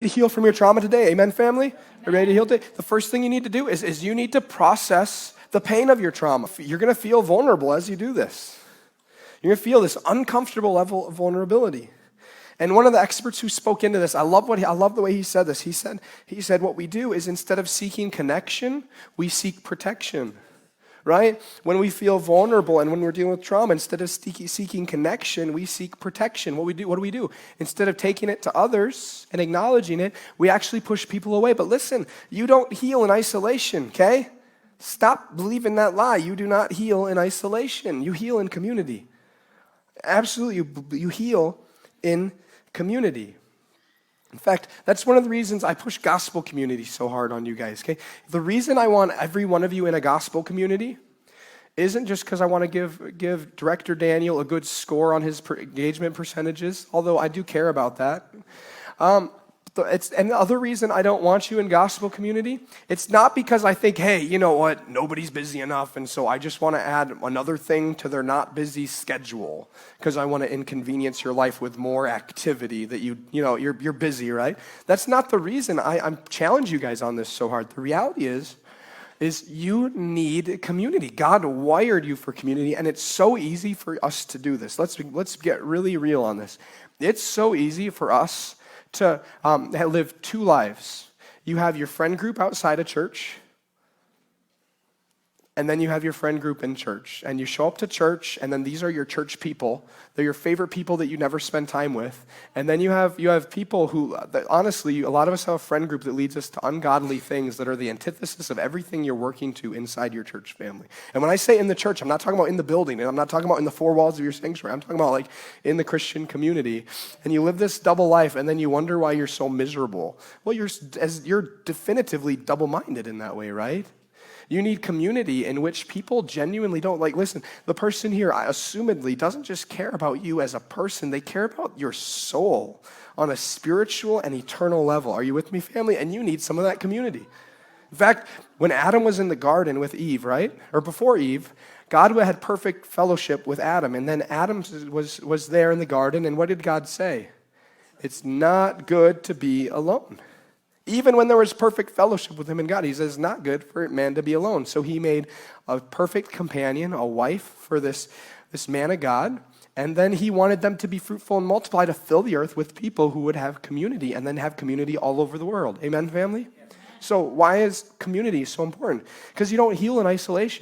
to heal from your trauma today? Amen, family? Are you ready to heal today? The first thing you need to do is you need to process the pain of your trauma. You're going to feel vulnerable as you do this. You're going to feel this uncomfortable level of vulnerability. And one of the experts who spoke into this, I love the way he said this. He said what we do is instead of seeking connection, we seek protection. Right? When we feel vulnerable and when we're dealing with trauma, instead of seeking connection, we seek protection. What do we do? Instead of taking it to others and acknowledging it, we actually push people away. But listen, you don't heal in isolation, okay? Stop believing that lie. You do not heal in isolation. You heal in community. Absolutely, you heal in community. In fact, that's one of the reasons I push gospel community so hard on you guys, okay? The reason I want every one of you in a gospel community isn't just because I want to give Director Daniel a good score on his engagement percentages, although I do care about that. And the other reason I don't want you in gospel community, it's not because I think, hey, you know what, nobody's busy enough, and so I just want to add another thing to their not busy schedule because I want to inconvenience your life with more activity that you're busy, right? That's not the reason I'm challenge you guys on this so hard. The reality is you need community. God wired you for community, and it's so easy for us to do this. Let's get really real on this. It's so easy for us to live two lives. You have your friend group outside of church, and then you have your friend group in church. And you show up to church, and then these are your church people. They're your favorite people that you never spend time with. And then you have people who, honestly, a lot of us have a friend group that leads us to ungodly things that are the antithesis of everything you're working to inside your church family. And when I say in the church, I'm not talking about in the building, and I'm not talking about in the four walls of your sanctuary. I'm talking about like in the Christian community. And you live this double life, and then you wonder why you're so miserable. Well, you're definitively double-minded in that way, right? You need community in which people genuinely don't, listen, the person here, assumedly, doesn't just care about you as a person. They care about your soul on a spiritual and eternal level. Are you with me, family? And you need some of that community. In fact, when Adam was in the garden with Eve, right? Or before Eve, God had perfect fellowship with Adam. And then Adam was there in the garden, and what did God say? It's not good to be alone. Even when there was perfect fellowship with him and God, he says, it's not good for man to be alone. So he made a perfect companion, a wife for this man of God. And then he wanted them to be fruitful and multiply, to fill the earth with people who would have community and then have community all over the world. Amen, family? So why is community so important? Because you don't heal in isolation.